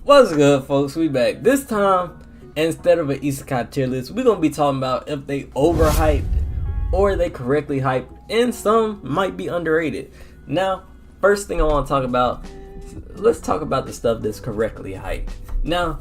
What's good, folks? We back. This time, instead of an Isekai tier list, we're gonna be talking about if they overhyped or they correctly hyped, and some might be underrated. Now, first thing I want to talk about, let's talk about the stuff that's correctly hyped. Now,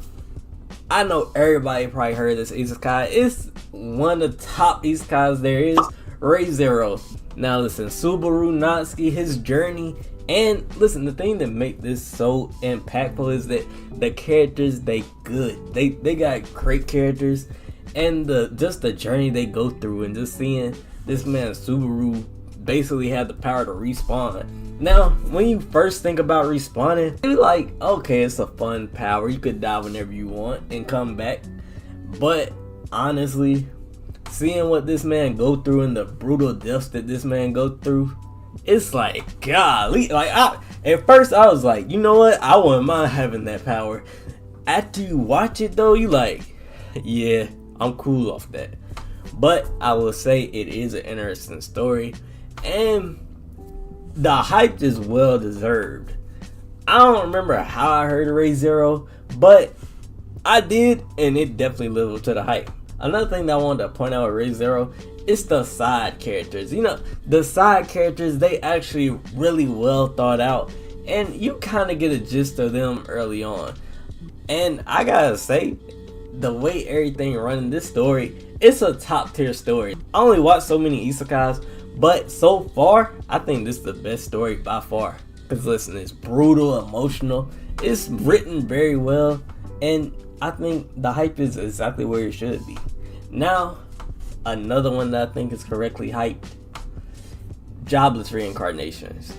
I know everybody probably heard this Isekai. It's one of the top Isekais there is, Re:Zero. Now listen, Subaru Natsuki, his journey, and listen, the thing that make this so impactful is that the characters, they good. They got great characters, and just the journey they go through, and just seeing this man Subaru basically have the power to respawn. Now, when you first think about respawning, you're like, okay, it's a fun power. You could die whenever you want and come back. But honestly, seeing what this man go through and the brutal deaths that this man go through, it's like, golly. At first I was like, you know what? I wouldn't mind having that power. After you watch it though, you like, yeah, I'm cool off that. But I will say it is an interesting story, and the hype is well deserved. I don't remember how I heard of Re:Zero, but I did, and it definitely lived up to the hype. Another thing that I wanted to point out with Re:Zero is the side characters. You know, the side characters, they actually really well thought out, and you kind of get a gist of them early on. And I gotta say, the way everything running this story, it's a top tier story. I only watched so many isekais, but so far, I think this is the best story by far. Because listen, it's brutal, emotional, it's written very well, and I think the hype is exactly where it should be. Now, another one that I think is correctly hyped, Jobless Reincarnations.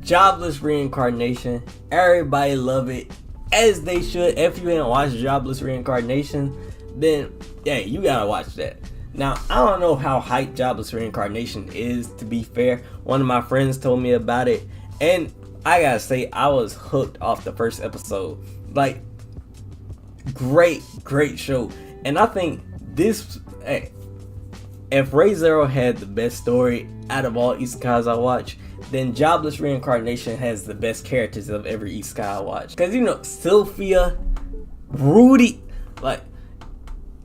Jobless Reincarnation, everybody love it, as they should. If you haven't watched Jobless Reincarnation, then yeah, you gotta watch that. Now, I don't know how hyped Jobless Reincarnation is, to be fair. One of my friends told me about it, and I gotta say, I was hooked off the first episode. Like, great show. And I think this, hey, if Re:Zero had the best story out of all isekais I watch, then Jobless Reincarnation has the best characters of every isekai I watch. Because, you know, Sylphia, Rudy, like,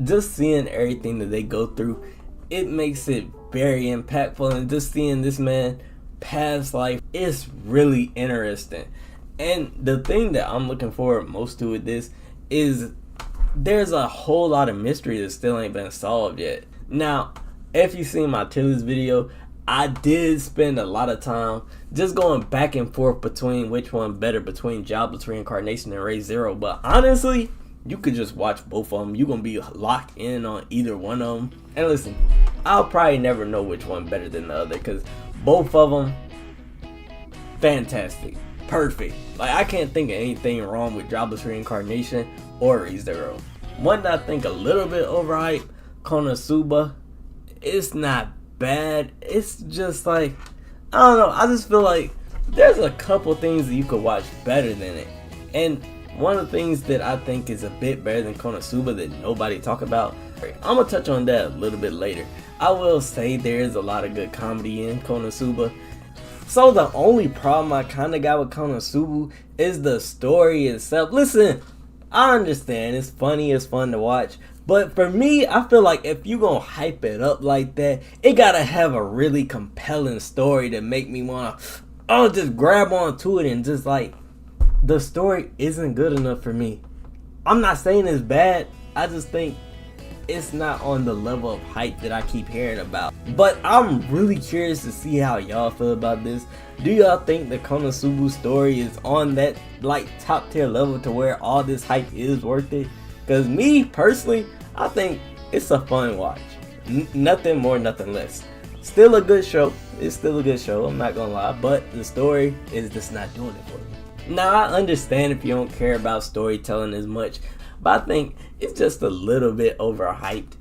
just seeing everything that they go through, it makes it very impactful. And just seeing this man past life is really interesting. And the thing that I'm looking forward most to with this is there's a whole lot of mystery that still ain't been solved yet. Now, if you've seen my tier list video, I did spend a lot of time just going back and forth between which one better, between Jobless Reincarnation and Re:Zero. But honestly, you could just watch both of them. You're gonna be locked in on either one of them. And listen, I'll probably never know which one better than the other, because both of them, fantastic, perfect. Like, I can't think of anything wrong with Jobless Reincarnation or Re:Zero. One that I think a little bit overhyped, Konosuba. It's not bad. It's just like, I don't know. I just feel like there's a couple things that you could watch better than it. And one of the things that I think is a bit better than Konosuba that nobody talk about, I'm gonna touch on that a little bit later. I will say there's a lot of good comedy in Konosuba. So the only problem I kind of got with Konosuba is the story itself. Listen, I understand it's funny, it's fun to watch, but for me, I feel like if you gonna hype it up like that, it gotta have a really compelling story to make me wanna, just grab onto it. And just like, the story isn't good enough for me. I'm not saying it's bad, I just think it's not on the level of hype that I keep hearing about. But I'm really curious to see how y'all feel about this. Do y'all think the Konosuba story is on that like top tier level to where all this hype is worth it? Because me personally, I think it's a fun watch. Nothing more, nothing less. Still a good show. It's still a good show, I'm not gonna lie. But the story is just not doing it for me. Now, I understand if you don't care about storytelling as much, but I think it's just a little bit overhyped.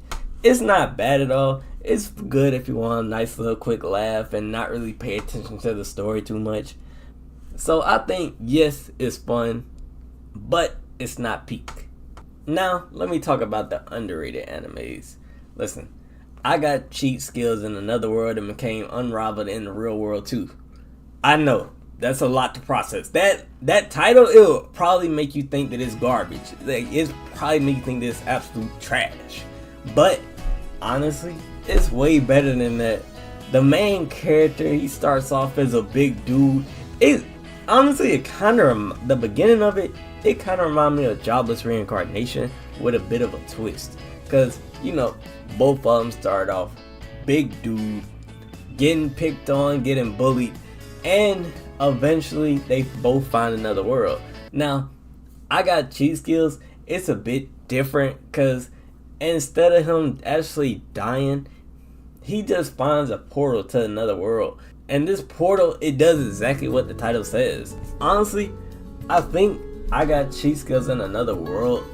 It's not bad at all. It's good if you want a nice little quick laugh and not really pay attention to the story too much. So I think, yes, it's fun, but it's not peak. Now, let me talk about the underrated animes. Listen, I got cheat skills in another world and became unrivaled in the real world too. I know, That's a lot to process. That title, it'll probably make you think that it's garbage. Like, it's probably make you think that it's absolute trash. But honestly, it's way better than that. The main character, he starts off as a big dude. It honestly, it kind of, the beginning of it kind of reminded me of Jobless Reincarnation with a bit of a twist. Cause you know, both of them started off big dude, getting picked on, getting bullied, and eventually they both find another world. Now, I got cheat skills. It's a bit different because instead of him actually dying, he just finds a portal to another world. And this portal, it does exactly what the title says. Honestly, I think I Got Cheat Skills in Another World,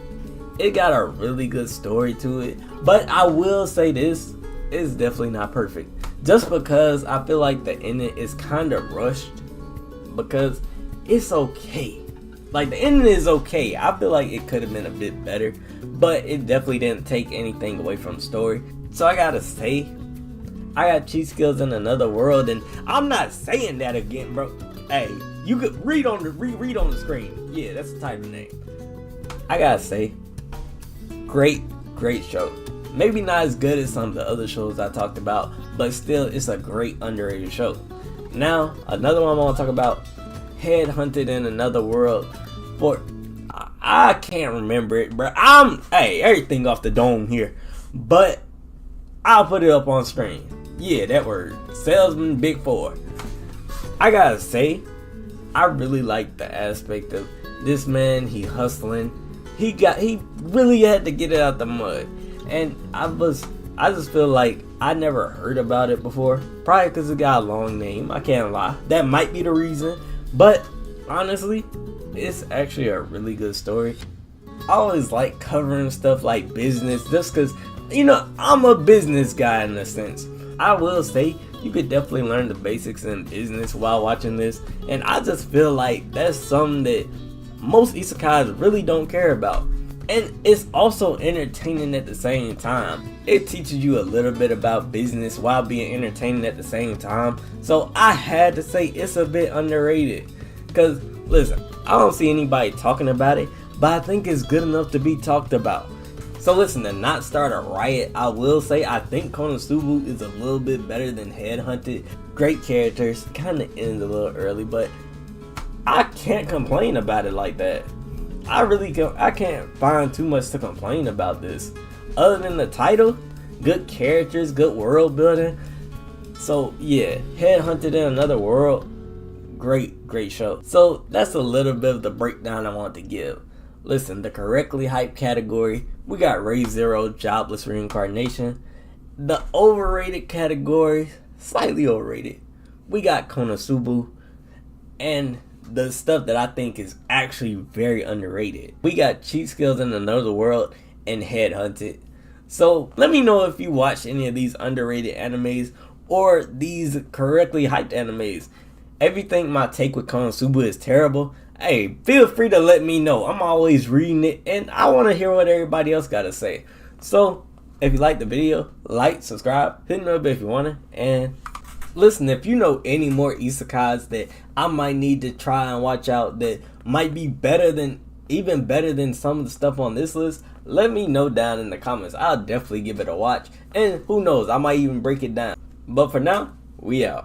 it got a really good story to it. But I will say this, it's definitely not perfect. Just because I feel like the ending is kind of rushed. Because it's okay. Like, the ending is okay. I feel like it could have been a bit better. But it definitely didn't take anything away from the story. So I gotta say, I Got Cheat Skills in Another World, and I'm not saying that again, bro. Hey, you could read on the screen. Yeah, that's the title name. I gotta say, great show. Maybe not as good as some of the other shows I talked about, but still, it's a great underrated show. Now, another one I want to talk about, Headhunted in Another World. For I can't remember it, bro. Hey, everything off the dome here, but I'll put it up on screen. Yeah, that word, Salesman Big 4. I gotta say, I really like the aspect of this man. He hustling. He really had to get it out the mud, and I just feel like I never heard about it before. Probably because it got a long name. I can't lie. That might be the reason. But honestly, it's actually a really good story. I always like covering stuff like business just because, you know, I'm a business guy in a sense. I will say, you could definitely learn the basics in business while watching this. And I just feel like that's something that most isekais really don't care about. And it's also entertaining at the same time. It teaches you a little bit about business while being entertaining at the same time. So I had to say it's a bit underrated. Because, listen, I don't see anybody talking about it, but I think it's good enough to be talked about. So listen, to not start a riot, I will say I think Konosuba is a little bit better than Headhunted. Great characters, kind of ends a little early, but I can't complain about it like that. I can't find too much to complain about this. Other than the title, good characters, good world building. So yeah, Headhunted in Another World, great show. So that's a little bit of the breakdown I want to give. Listen, the correctly hyped category, we got Re:Zero, Jobless Reincarnation. The overrated category, slightly overrated, we got Konosuba. And the stuff that I think is actually very underrated, we got Cheat Skills in Another World and Headhunted. So let me know if you watch any of these underrated animes or these correctly hyped animes. If you think my take with Konosuba is terrible, hey, feel free to let me know. I'm always reading it and I want to hear what everybody else got to say. So if you like the video, like, subscribe, hit the bell if you want to, and listen, if you know any more isekais that I might need to try and watch out that might be even better than some of the stuff on this list, let me know down in the comments. I'll definitely give it a watch, and who knows, I might even break it down. But for now, we out.